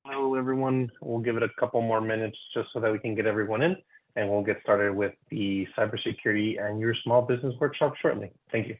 Hello, everyone. We'll give it a couple more minutes just so that we can get everyone in, and we'll get started with the cybersecurity and your small business workshop shortly. Thank you.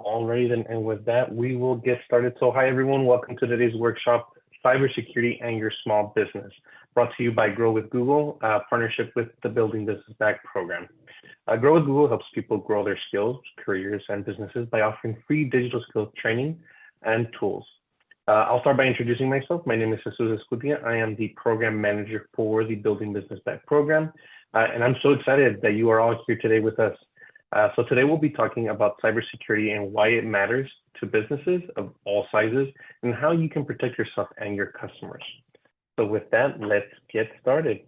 Alrighty then, and with that, we will get started. So hi, everyone. Welcome to today's workshop, Cybersecurity and Your Small Business, brought to you by Grow with Google, partnership with the Building Business Back program. Grow with Google helps people grow their skills, careers, and businesses by offering free digital skills training and tools. I'll start by introducing myself. My name is Jesus Escutia. I am the program manager for the Building Business Back program, and I'm so excited that you are all here today with us. So today we'll be talking about cybersecurity and why it matters to businesses of all sizes and how you can protect yourself and your customers. So with that, let's get started.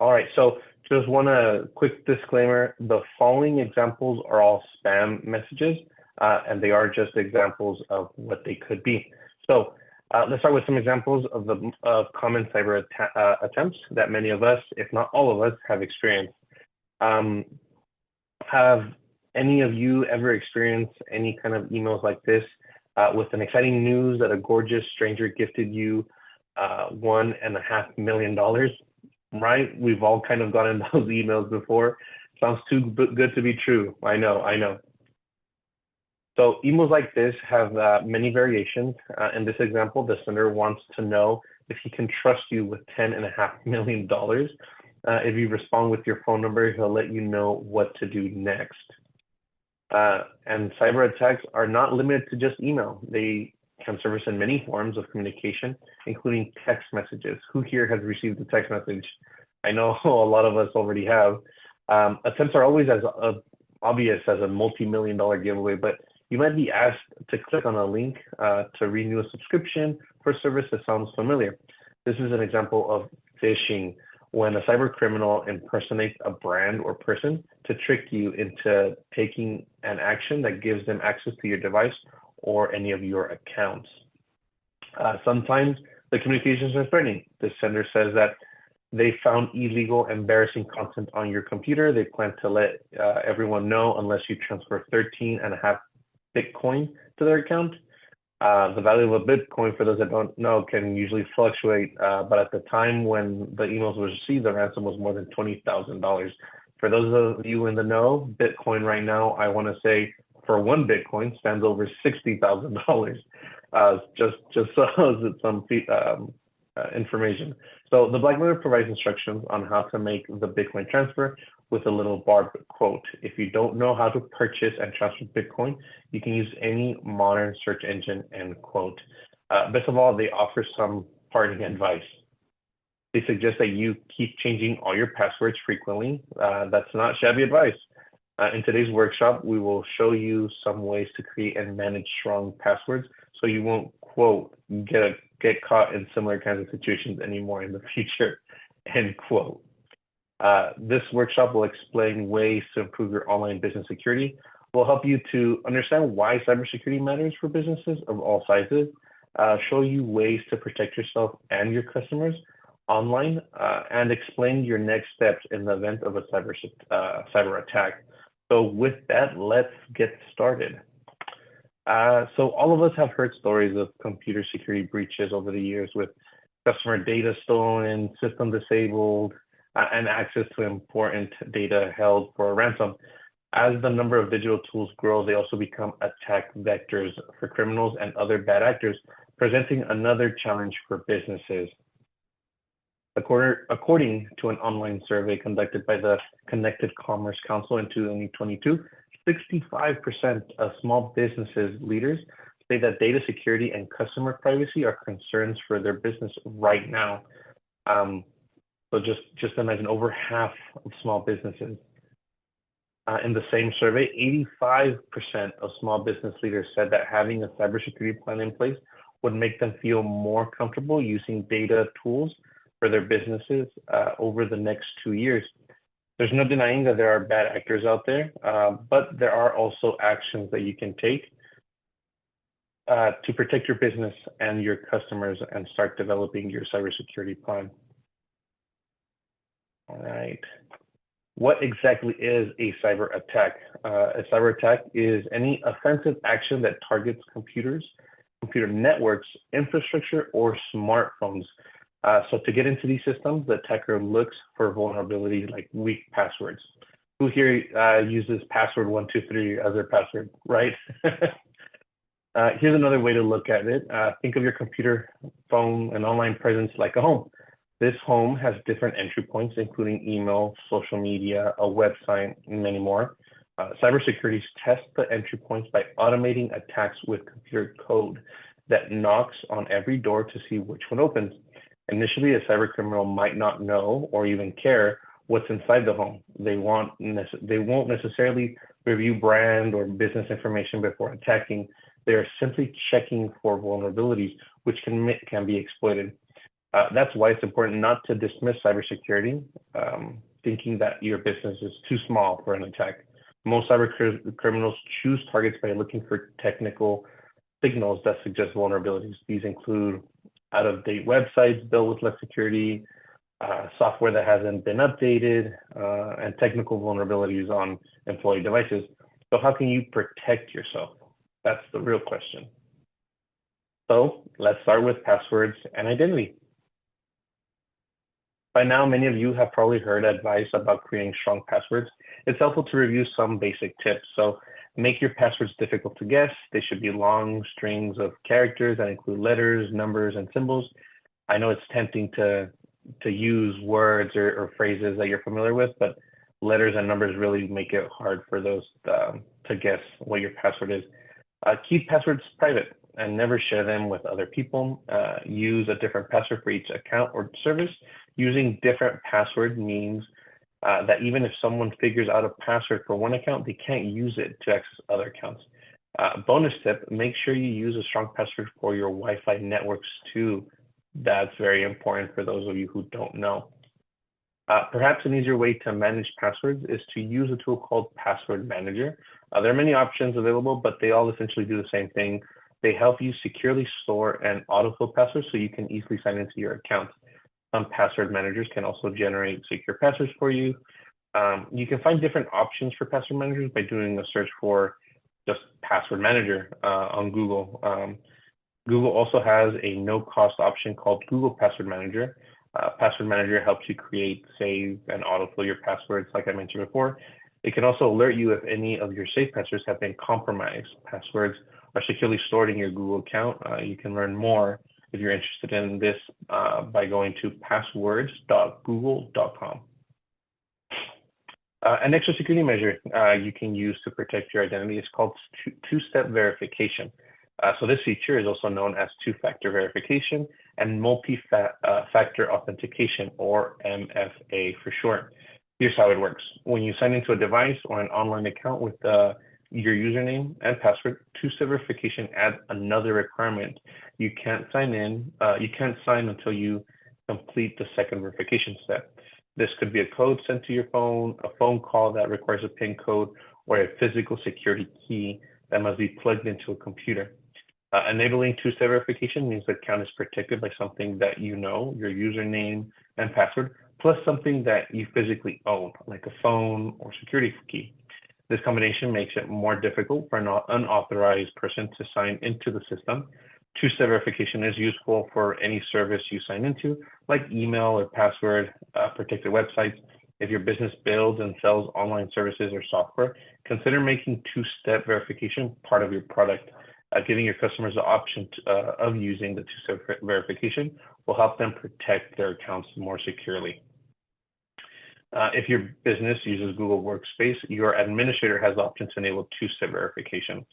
All right, so just want a quick disclaimer. The following examples are all spam messages, and they are just examples of what they could be. So let's start with some examples of the common cyber attempts that many of us, if not all of us, have experienced. Have any of you ever experienced any kind of emails like this with an exciting news that a gorgeous stranger gifted you $1.5 million? Right? We've all kind of gotten those emails before. Sounds too good to be true. I know. So emails like this have many variations. In this example, the sender wants to know if he can trust you with $10.5 million. If you respond with your phone number, he'll let you know what to do next. And cyber attacks are not limited to just email. They can surface in many forms of communication, including text messages. Who here has received a text message? I know a lot of us already have. Attempts are always as obvious as a multi-million-dollar giveaway, but you might be asked to click on a link to renew a subscription for a service that sounds familiar. This is an example of phishing, when a cyber criminal impersonates a brand or person to trick you into taking an action that gives them access to your device or any of your accounts. Sometimes the communications are threatening. The sender says that they found illegal, embarrassing content on your computer. They plan to let everyone know unless you transfer 13.5 Bitcoin to their account. The value of a Bitcoin, for those that don't know, can usually fluctuate, but at the time when the emails were received, the ransom was more than $20,000. For those of you in the know, Bitcoin right now, I want to say for one Bitcoin stands over $60,000. Just so some information. So the blackmailer provides instructions on how to make the Bitcoin transfer with a little barbed quote. If you don't know how to purchase and transfer Bitcoin, you can use any modern search engine, end quote. Best of all, they offer some parting advice. They suggest that you keep changing all your passwords frequently. That's not shabby advice. In today's workshop, we will show you some ways to create and manage strong passwords so you won't, quote, get caught in similar kinds of situations anymore in the future, end quote. This workshop will explain ways to improve your online business security. We'll help you to understand why cybersecurity matters for businesses of all sizes, show you ways to protect yourself and your customers online, and explain your next steps in the event of a cyber attack. So with that, let's get started. So all of us have heard stories of computer security breaches over the years with customer data stolen, system disabled, and access to important data held for a ransom. As the number of digital tools grow, they also become attack vectors for criminals and other bad actors, presenting another challenge for businesses. According to an online survey conducted by the Connected Commerce Council in 2022, 65% of small businesses leaders say that data security and customer privacy are concerns for their business right now. So just imagine over half of small businesses. In the same survey, 85% of small business leaders said that having a cybersecurity plan in place would make them feel more comfortable using data tools for their businesses over the next 2 years. There's no denying that there are bad actors out there, but there are also actions that you can take to protect your business and your customers and start developing your cybersecurity plan. All right. What exactly is a cyber attack? A cyber attack is any offensive action that targets computers, computer networks, infrastructure, or smartphones. So to get into these systems, the attacker looks for vulnerabilities like weak passwords. Who here uses password 123 as their password, right? Here's another way to look at it. Think of your computer, phone, and online presence like a home. This home has different entry points, including email, social media, a website, and many more. Cybersecurity tests the entry points by automating attacks with computer code that knocks on every door to see which one opens. Initially, a cyber criminal might not know or even care what's inside the home. They won't necessarily review brand or business information before attacking. They are simply checking for vulnerabilities, which can be exploited. That's why it's important not to dismiss cybersecurity, thinking that your business is too small for an attack. Most cyber criminals choose targets by looking for technical signals that suggest vulnerabilities. These include out-of-date websites built with less security, software that hasn't been updated, and technical vulnerabilities on employee devices. So how can you protect yourself? That's the real question. So let's start with passwords and identity. By now, many of you have probably heard advice about creating strong passwords. It's helpful to review some basic tips. So make your passwords difficult to guess. They should be long strings of characters that include letters, numbers, and symbols. I know it's tempting to use words or phrases that you're familiar with, but letters and numbers really make it hard for those to guess what your password is. Keep passwords private and never share them with other people. Use a different password for each account or service. Using different password means that even if someone figures out a password for one account, they can't use it to access other accounts. Bonus tip, make sure you use a strong password for your Wi-Fi networks too. That's very important for those of you who don't know. Perhaps an easier way to manage passwords is to use a tool called Password Manager. There are many options available, but they all essentially do the same thing. They help you securely store and autofill passwords so you can easily sign into your account. Some password managers can also generate secure passwords for you. You can find different options for password managers by doing a search for just Password Manager on Google. Google also has a no-cost option called Google Password Manager. Password Manager helps you create, save, and autofill your passwords, like I mentioned before. It can also alert you if any of your safe passwords have been compromised. Passwords are securely stored in your Google account. You can learn more if you're interested in this by going to passwords.google.com. An extra security measure you can use to protect your identity is called two-step verification. So this feature is also known as two-factor verification and multi-factor authentication, or MFA for short. Here's how it works. When you sign into a device or an online account with your username and password, two-step verification adds another requirement. You can't sign until you complete the second verification step. This could be a code sent to your phone, a phone call that requires a PIN code, or a physical security key that must be plugged into a computer. Enabling two-step verification means the account is protected by something that you know, your username and password, plus something that you physically own, like a phone or security key. This combination makes it more difficult for an unauthorized person to sign into the system. Two-step verification is useful for any service you sign into, like email or password protected websites. If your business builds and sells online services or software, consider making two-step verification part of your product. Giving your customers the option of using the two-step verification will help them protect their accounts more securely. If your business uses Google Workspace, your administrator has the option to enable two-step verification.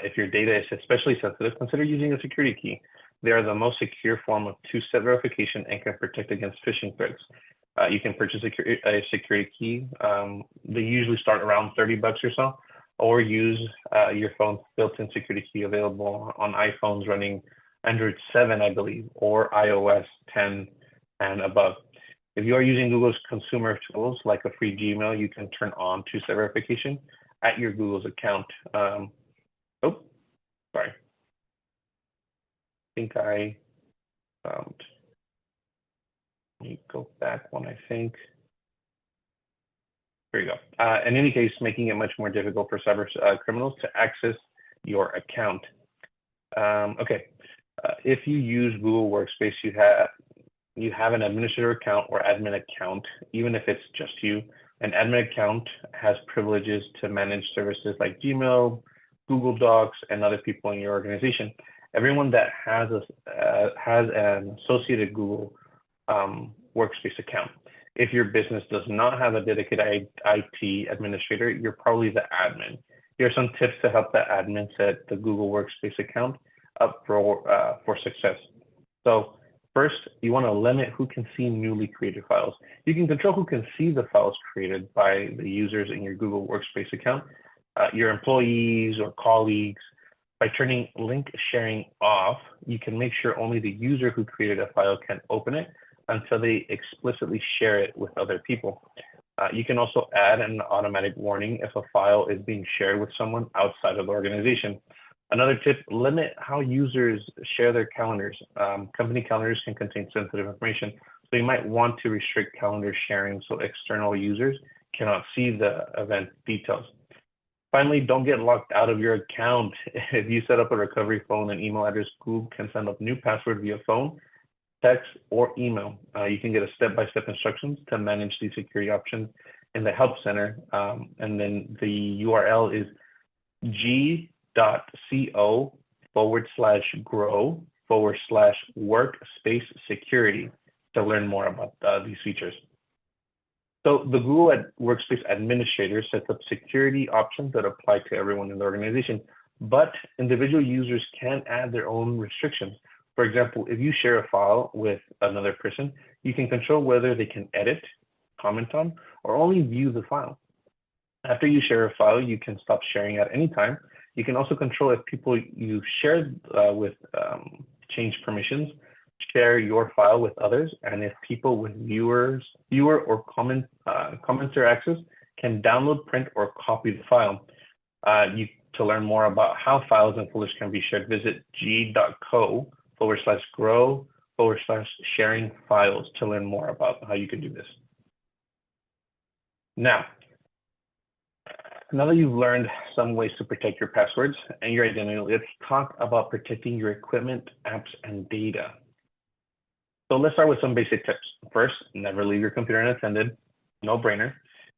If your data is especially sensitive, consider using a security key. They are the most secure form of two-step verification and can protect against phishing threats. You can purchase a security key. They usually start around $30 or so, or use your phone's built-in security key available on iPhones running Android 7, I believe, or iOS 10 and above. If you are using Google's consumer tools like a free Gmail, you can turn on two-step verification at your Google's account. Oh, sorry. I think I found, let me go back one, I think. Here you go. In any case, making it much more difficult for cyber criminals to access your account. Okay, if you use Google Workspace, you have an administrator account or admin account, even if it's just you. An admin account has privileges to manage services like Gmail, Google Docs, and other people in your organization. Everyone that has an associated Google Workspace account. If your business does not have a dedicated IT administrator, you're probably the admin. Here are some tips to help the admin set the Google Workspace account up for success. So first, you want to limit who can see newly created files. You can control who can see the files created by the users in your Google Workspace account, your employees or colleagues. By turning link sharing off, you can make sure only the user who created a file can open it until they explicitly share it with other people. You can also add an automatic warning if a file is being shared with someone outside of the organization. Another tip, limit how users share their calendars. Company calendars can contain sensitive information, so you might want to restrict calendar sharing so external users cannot see the event details. Finally, don't get locked out of your account. If you set up a recovery phone and email address, Google can send a new password via phone, text, or email. You can get a step-by-step instructions to manage these security options in the Help Center. And then the URL is g.co/grow/workspace security to learn more about these features. So the Google Workspace Administrator sets up security options that apply to everyone in the organization, but individual users can add their own restrictions. For example, if you share a file with another person, you can control whether they can edit, comment on, or only view the file. After you share a file, you can stop sharing at any time. You can also control if people you shared with change permissions, share your file with others, and if people with viewer or commenter access can download, print, or copy the file. To learn more about how files and folders can be shared, visit g.co/grow/sharing files to learn more about how you can do this. Now that you've learned some ways to protect your passwords and your identity, let's talk about protecting your equipment, apps, and data. So let's start with some basic tips. First, never leave your computer unattended, no brainer.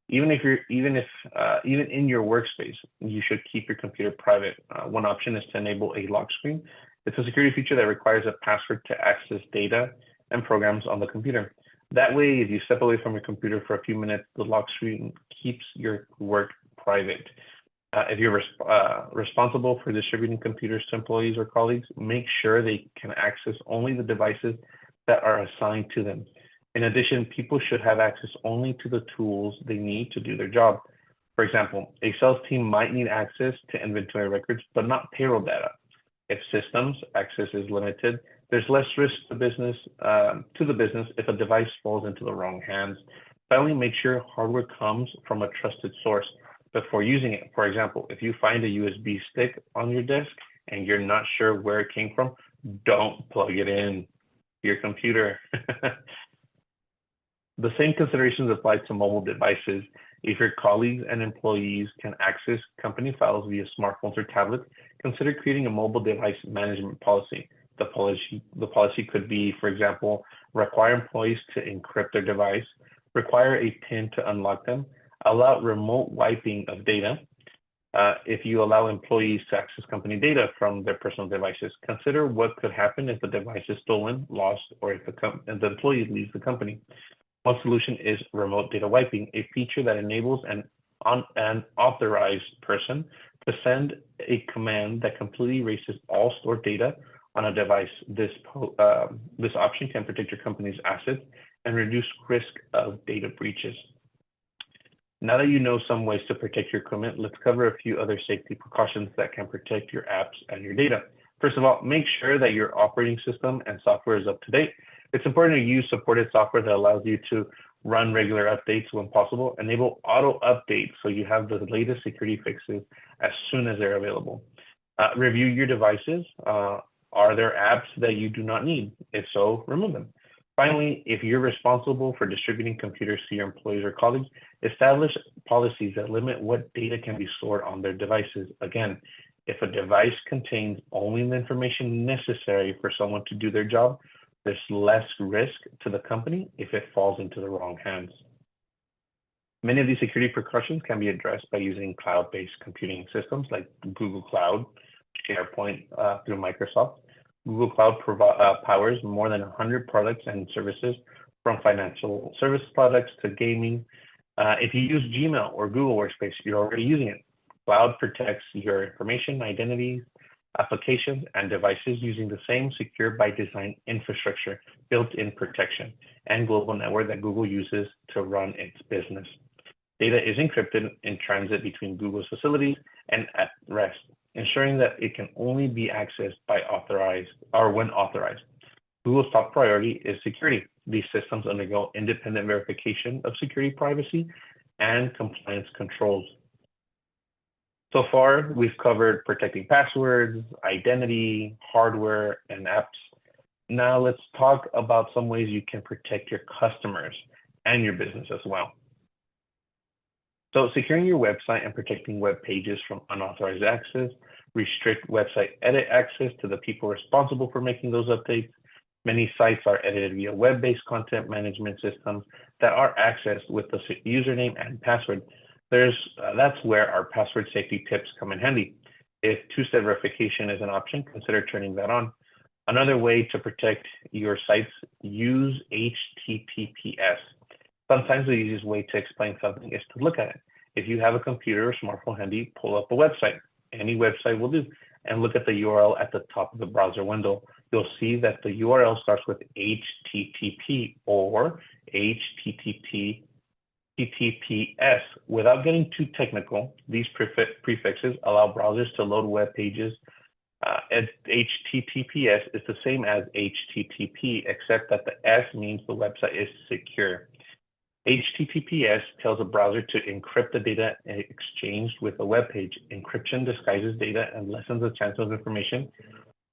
Even in your workspace, you should keep your computer private. One option is to enable a lock screen. It's a security feature that requires a password to access data and programs on the computer. That way, if you step away from your computer for a few minutes, the lock screen keeps your work private. If you're responsible for distributing computers to employees or colleagues, make sure they can access only the devices that are assigned to them. In addition, people should have access only to the tools they need to do their job. For example, a sales team might need access to inventory records, but not payroll data. If systems access is limited, there's less risk to the business if a device falls into the wrong hands. Finally, make sure hardware comes from a trusted source before using it. For example, if you find a USB stick on your desk and you're not sure where it came from, don't plug it in your computer. The same considerations apply to mobile devices. If your colleagues and employees can access company files via smartphones or tablets, consider creating a mobile device management policy. The policy could be, for example, require employees to encrypt their device, require a PIN to unlock them, allow remote wiping of data. If you allow employees to access company data from their personal devices, consider what could happen if the device is stolen, lost, or if the employee leaves the company. One solution is remote data wiping, a feature that enables an authorized person to send a command that completely erases all stored data on a device. This option can protect your company's assets and reduce risk of data breaches. Now that you know some ways to protect your equipment, let's cover a few other safety precautions that can protect your apps and your data. First of all, make sure that your operating system and software is up to date. It's important to use supported software that allows you to run regular updates when possible. Enable auto updates so you have the latest security fixes as soon as they're available. Review your devices. Are there apps that you do not need? If so, remove them. Finally, if you're responsible for distributing computers to your employees or colleagues, establish policies that limit what data can be stored on their devices. Again, if a device contains only the information necessary for someone to do their job, there's less risk to the company if it falls into the wrong hands. Many of these security precautions can be addressed by using cloud-based computing systems like Google Cloud, SharePoint through Microsoft. Google Cloud powers more than 100 products and services, from financial service products to gaming. If you use Gmail or Google Workspace, you're already using it. Cloud protects your information, identities, applications, and devices using the same secure by design infrastructure, built-in protection, and global network that Google uses to run its business. Data is encrypted in transit between Google's facilities and at rest, ensuring that it can only be accessed by when authorized. Google's top priority is security. These systems undergo independent verification of security, privacy, and compliance controls. So far, we've covered protecting passwords, identity, hardware, and apps. Now let's talk about some ways you can protect your customers and your business as well. So securing your website and protecting web pages from unauthorized access, restrict website edit access to the people responsible for making those updates. Many sites are edited via web-based content management systems that are accessed with the username and password. That's where our password safety tips come in handy. If two-step verification is an option, consider turning that on. Another way to protect your sites, use HTTPS. Sometimes the easiest way to explain something is to look at it. If you have a computer or smartphone handy, pull up a website. Any website will do, and look at the URL at the top of the browser window. You'll see that the URL starts with HTTP or HTTPS. Without getting too technical, these prefixes allow browsers to load web pages. HTTPS is the same as HTTP, except that the S means the website is secure. HTTPS tells a browser to encrypt the data exchanged with a web page. Encryption disguises data and lessens the chance of information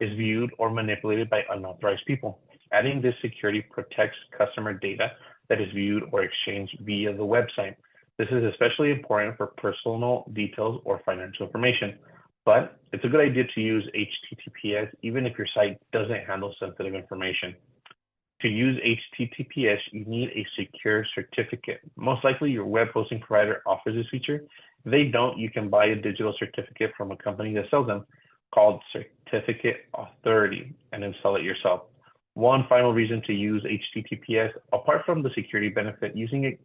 is viewed or manipulated by unauthorized people. Adding this security protects customer data that is viewed or exchanged via the website. This is especially important for personal details or financial information, but it's a good idea to use HTTPS even if your site doesn't handle sensitive information. To use HTTPS, you need a secure certificate. Most likely your web hosting provider offers this feature. If they don't, you can buy a digital certificate from a company that sells them called Certificate Authority and install it yourself. One final reason to use HTTPS, apart from the security benefit, using it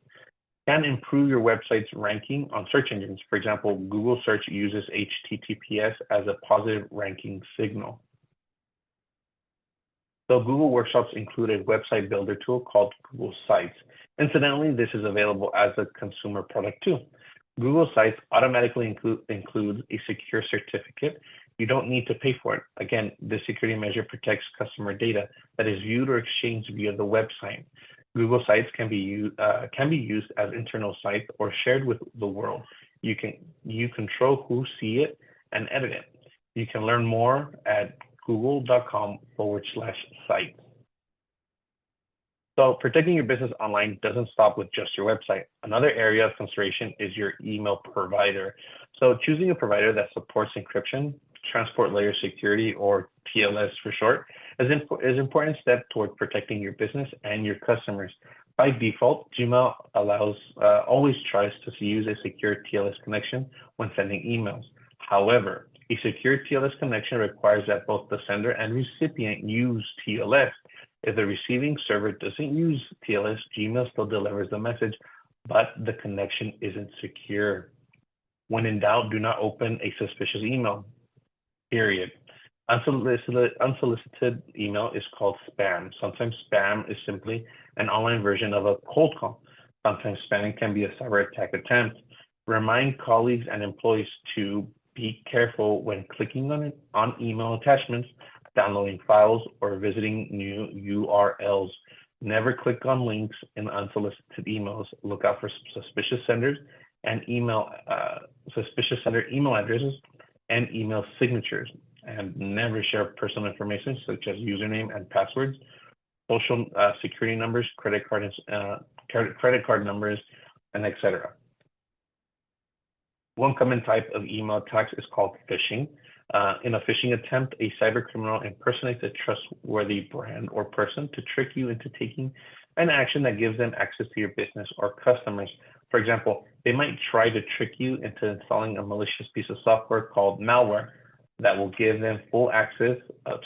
Can improve your website's ranking on search engines. For example, Google search uses HTTPS as a positive ranking signal. So Google Workshops include a website builder tool called Google Sites. Incidentally, this is available as a consumer product too. Google Sites automatically includes a secure certificate. You don't need to pay for it. Again, this security measure protects customer data that is viewed or exchanged via the website. Google Sites can be used as internal sites or shared with the world. You control who see it and edit it. You can learn more at google.com/site. So protecting your business online doesn't stop with just your website. Another area of consideration is your email provider. So choosing a provider that supports encryption, transport layer security, or TLS for short, is an important step toward protecting your business and your customers. By default, Gmail always tries to use a secure TLS connection when sending emails. However, a secure TLS connection requires that both the sender and recipient use TLS. If the receiving server doesn't use TLS, Gmail still delivers the message, but the connection isn't secure. When in doubt, do not open a suspicious email, period. Unsolicited email is called spam. Sometimes spam is simply an online version of a cold call. Sometimes spamming can be a cyber attack attempt. Remind colleagues and employees to be careful when clicking on email attachments, downloading files, or visiting new URLs. Never click on links in unsolicited emails. Look out for suspicious senders and suspicious sender email addresses and email signatures. And never share personal information such as username and passwords, social security numbers, credit card numbers, and etc. One common type of email attacks is called phishing. In a phishing attempt, a cyber criminal impersonates a trustworthy brand or person to trick you into taking an action that gives them access to your business or customers. For example, they might try to trick you into installing a malicious piece of software called malware that will give them full access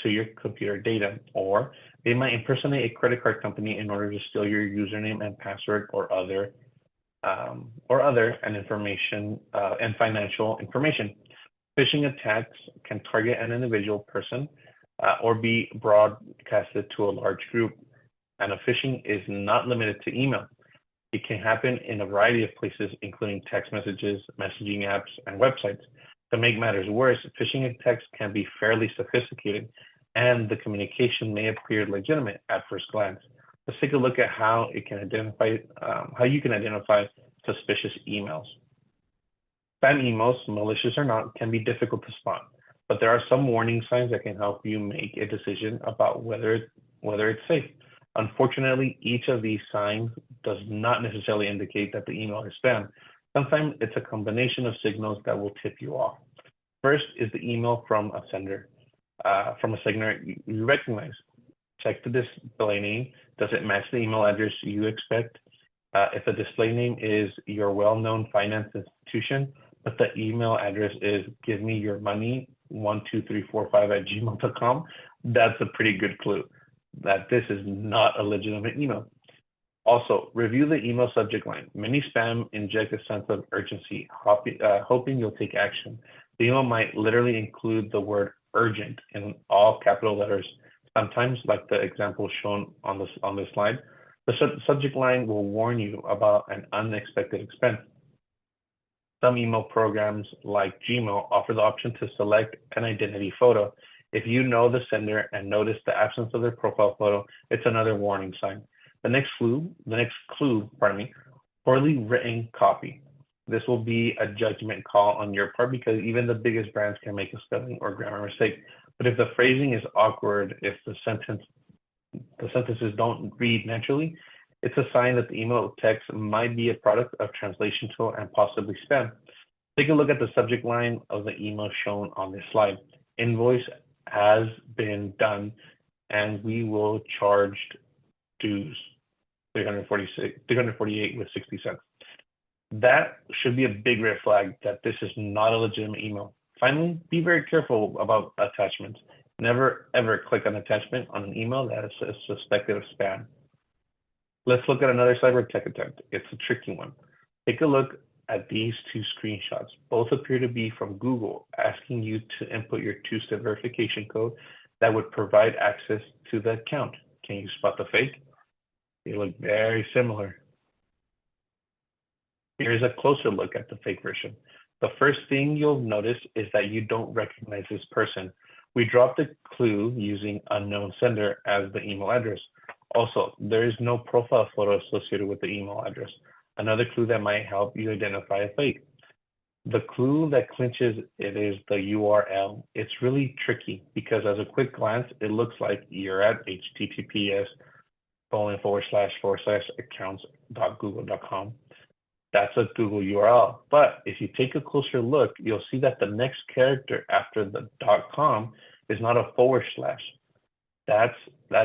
to your computer data, or they might impersonate a credit card company in order to steal your username and password or other information and financial information. Phishing attacks can target an individual person or be broadcasted to a large group. And a phishing is not limited to email. It can happen in a variety of places, including text messages, messaging apps, and websites. To make matters worse, phishing attacks can be fairly sophisticated, and the communication may appear legitimate at first glance. Let's take a look at how you can identify suspicious emails. Spam emails, malicious or not, can be difficult to spot, but there are some warning signs that can help you make a decision about whether it's safe. Unfortunately, each of these signs does not necessarily indicate that the email is spam. Sometimes it's a combination of signals that will tip you off. First is the email from a sender you recognize. Check the display name. Does it match the email address you expect? If the display name is your well-known finance institution, but the email address is givemeyourmoney12345@gmail.com, that's a pretty good clue that this is not a legitimate email. Also, review the email subject line. Many spam inject a sense of urgency, hoping you'll take action. The email might literally include the word urgent in all capital letters. Sometimes, like the example shown on this slide, the subject line will warn you about an unexpected expense. Some email programs like Gmail offer the option to select an identity photo. If you know the sender and notice the absence of their profile photo, it's another warning sign. The next clue, poorly written copy. This will be a judgment call on your part because even the biggest brands can make a spelling or grammar mistake. But if the phrasing is awkward, if the sentences don't read naturally, it's a sign that the email text might be a product of translation tool and possibly spam. Take a look at the subject line of the email shown on this slide. Invoice has been done and we will charge dues, $348.60. That should be a big red flag that this is not a legitimate email. Finally, be very careful about attachments. Never ever click an attachment on an email that is suspected of spam. Let's look at another cyber tech attempt. It's a tricky one. Take a look at these two screenshots. Both appear to be from Google, asking you to input your two-step verification code that would provide access to the account. Can you spot the fake? They look very similar. Here's a closer look at the fake version. The first thing you'll notice is that you don't recognize this person. We dropped a clue using unknown sender as the email address. Also, there is no profile photo associated with the email address. Another clue that might help you identify a fake. The clue that clinches it is the URL. It's really tricky because as a quick glance, it looks like you're at https://accounts.google.com. That's a Google URL. But if you take a closer look, you'll see that the next character after the .com is not a /. That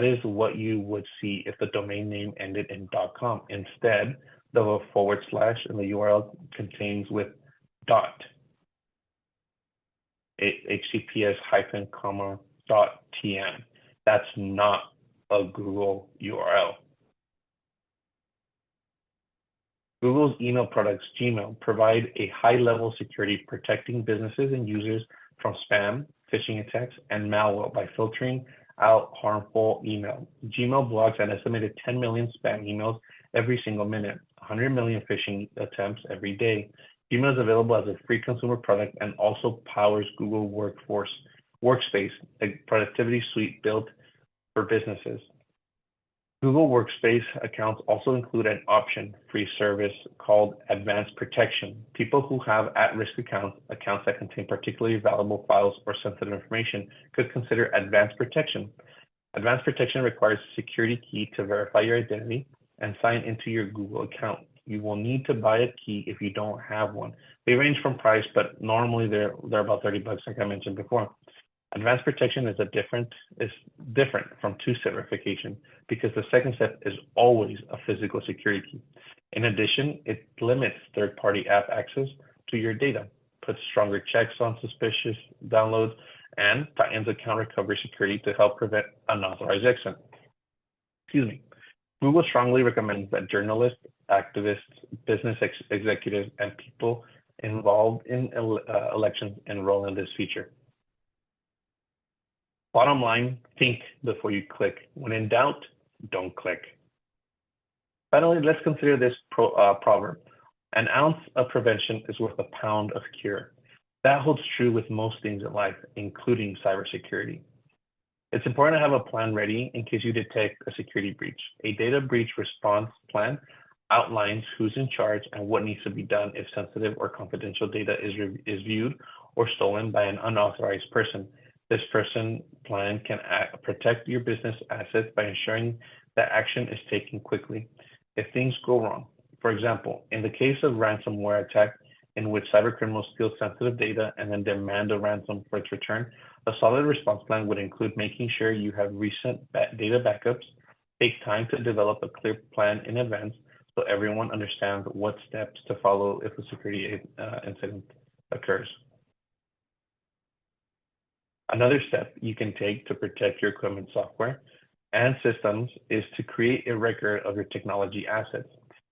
is what you would see if the domain name ended in .com. Instead, the / in the URL contains with https://.tm. That's not a Google URL. Google's email products, Gmail, provide a high-level security protecting businesses and users from spam, phishing attacks, and malware by filtering out harmful email. Gmail blocks an estimated 10 million spam emails every single minute, 100 million phishing attempts every day. Gmail is available as a free consumer product and also powers Google Workspace, a productivity suite built for businesses. Google Workspace accounts also include an option-free service called Advanced Protection. People who have at-risk accounts that contain particularly valuable files or sensitive information, could consider Advanced Protection. Advanced Protection requires a security key to verify your identity and sign into your Google account. You will need to buy a key if you don't have one. They range from price, but normally they're about $30, like I mentioned before. Advanced Protection is different from two-step verification because the second step is always a physical security key. In addition, it limits third-party app access to your data, puts stronger checks on suspicious downloads, and tightens account recovery security to help prevent unauthorized access. Google strongly recommends that journalists, activists, business executives, and people involved in elections enroll in this feature. Bottom line, think before you click. When in doubt, don't click. Finally, let's consider this proverb. An ounce of prevention is worth a pound of cure. That holds true with most things in life, including cybersecurity. It's important to have a plan ready in case you detect a security breach. A data breach response plan outlines who's in charge and what needs to be done if sensitive or confidential data is viewed or stolen by an unauthorized person. This plan can protect your business assets by ensuring that action is taken quickly if things go wrong. For example, in the case of ransomware attack in which cybercriminals steal sensitive data and then demand a ransom for its return, a solid response plan would include making sure you have recent data backups, take time to develop a clear plan in advance so everyone understands what steps to follow if a security incident occurs. Another step you can take to protect your equipment, software, and systems is to create a record of your technology assets.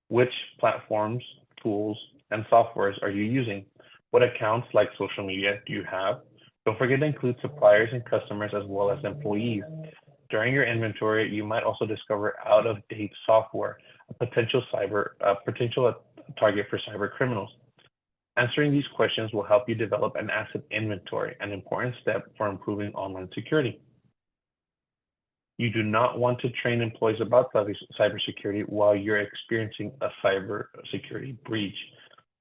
Which platforms, tools, and softwares are you using? What accounts like social media do you have? Don't forget to include suppliers and customers as well as employees. During your inventory, you might also discover out-of-date software, a potential target for cyber criminals. Answering these questions will help you develop an asset inventory, an important step for improving online security. You do not want to train employees about cybersecurity while you're experiencing a cybersecurity breach.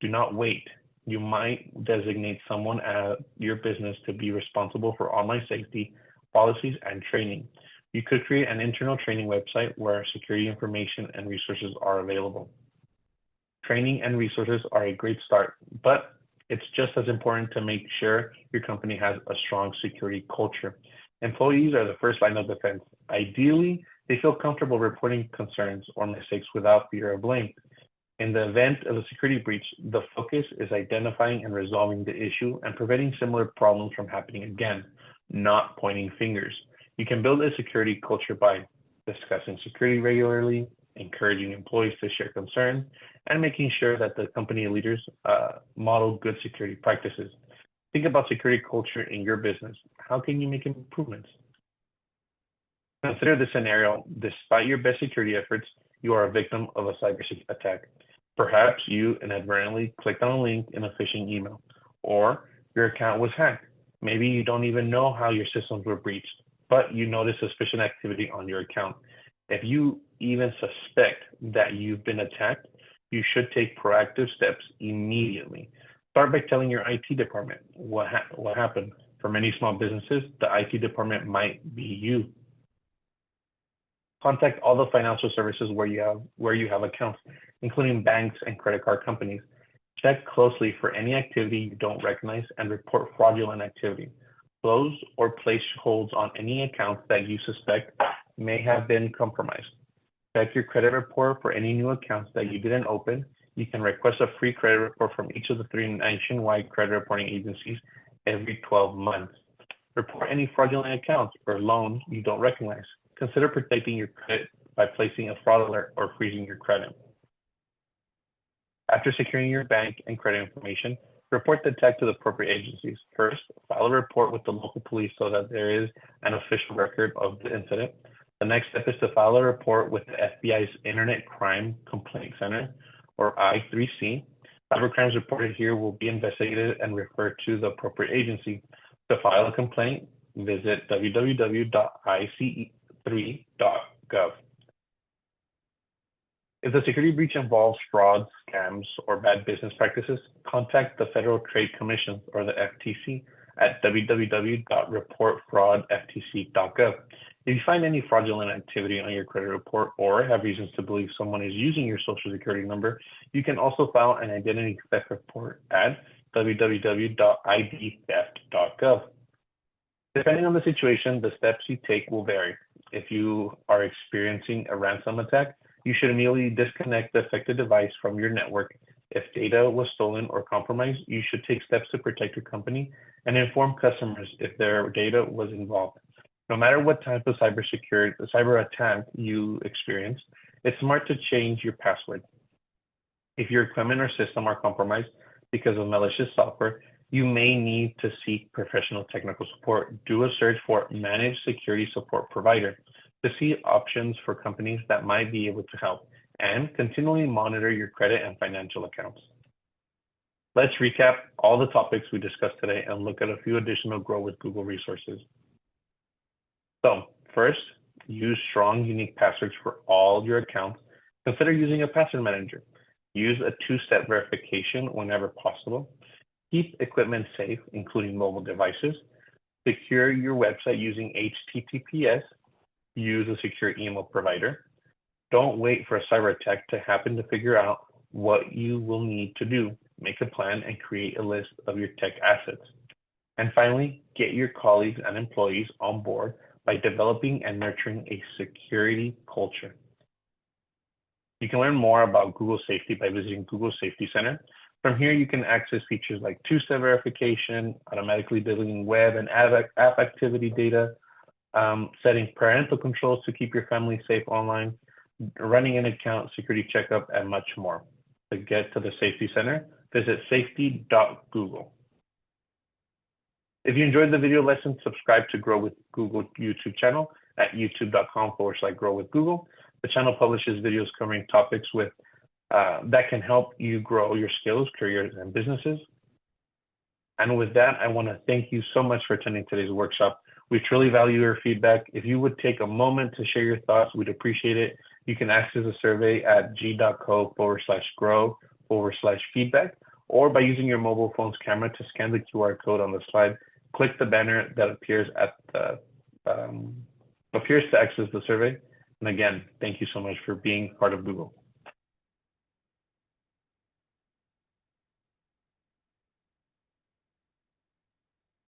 Do not wait. You might designate someone at your business to be responsible for online safety, policies, and training. You could create an internal training website where security information and resources are available. Training and resources are a great start, but it's just as important to make sure your company has a strong security culture. Employees are the first line of defense. Ideally, they feel comfortable reporting concerns or mistakes without fear of blame. In the event of a security breach, the focus is identifying and resolving the issue and preventing similar problems from happening again, not pointing fingers. You can build a security culture by discussing security regularly, encouraging employees to share concerns, and making sure that the company leaders model good security practices. Think about security culture in your business. How can you make improvements? Consider the scenario: despite your best security efforts, you are a victim of a cyber attack. Perhaps you inadvertently clicked on a link in a phishing email, or your account was hacked. Maybe you don't even know how your systems were breached, but you notice suspicious activity on your account. If you even suspect that you've been attacked, you should take proactive steps immediately. Start by telling your IT department what happened. For many small businesses, the IT department might be you. Contact all the financial services where you have accounts, including banks and credit card companies. Check closely for any activity you don't recognize and report fraudulent activity. Close or place holds on any accounts that you suspect may have been compromised. Check your credit report for any new accounts that you didn't open. You can request a free credit report from each of the 3 nationwide credit reporting agencies every 12 months. Report any fraudulent accounts or loans you don't recognize. Consider protecting your credit by placing a fraud alert or freezing your credit. After securing your bank and credit information, report the attack to the appropriate agencies. First, file a report with the local police so that there is an official record of the incident. The next step is to file a report with the FBI's Internet Crime Complaint Center, or I3C. Cyber crimes reported here will be investigated and referred to the appropriate agency. To file a complaint, visit www.ice3.gov. If the security breach involves frauds, scams, or bad business practices, contact the Federal Trade Commission, or the FTC, at www.reportfraudftc.gov. If you find any fraudulent activity on your credit report or have reasons to believe someone is using your social security number, you can also file an identity theft report at www.idtheft.gov. Depending on the situation, the steps you take will vary. If you are experiencing a ransom attack, you should immediately disconnect the affected device from your network. If data was stolen or compromised, you should take steps to protect your company and inform customers if their data was involved. No matter what type of cyber attack you experience, it's smart to change your password. If your equipment or system are compromised because of malicious software, you may need to seek professional technical support. Do a search for Managed Security Support Provider to see options for companies that might be able to help, and continually monitor your credit and financial accounts. Let's recap all the topics we discussed today and look at a few additional Grow with Google resources. So first, use strong, unique passwords for all your accounts. Consider using a password manager. Use a 2-step verification whenever possible. Keep equipment safe, including mobile devices. Secure your website using HTTPS. Use a secure email provider. Don't wait for a cyber attack to happen to figure out what you will need to do. Make a plan and create a list of your tech assets. And finally, get your colleagues and employees on board by developing and nurturing a security culture. You can learn more about Google Safety by visiting Google Safety Center. From here, you can access features like 2-step verification, automatically deleting web and app activity data, setting parental controls to keep your family safe online, running an account security checkup, and much more. To get to the Safety Center, visit safety.google. If you enjoyed the video lesson, subscribe to Grow with Google YouTube channel at youtube.com/Grow with Google. The channel publishes videos covering topics that can help you grow your skills, careers, and businesses. And with that, I want to thank you so much for attending today's workshop. We truly value your feedback. If you would take a moment to share your thoughts, we'd appreciate it. You can access a survey at g.co/grow/feedback, or by using your mobile phone's camera to scan the QR code on the slide. Click the banner that appears to access the survey. And again, thank you so much for being part of Google.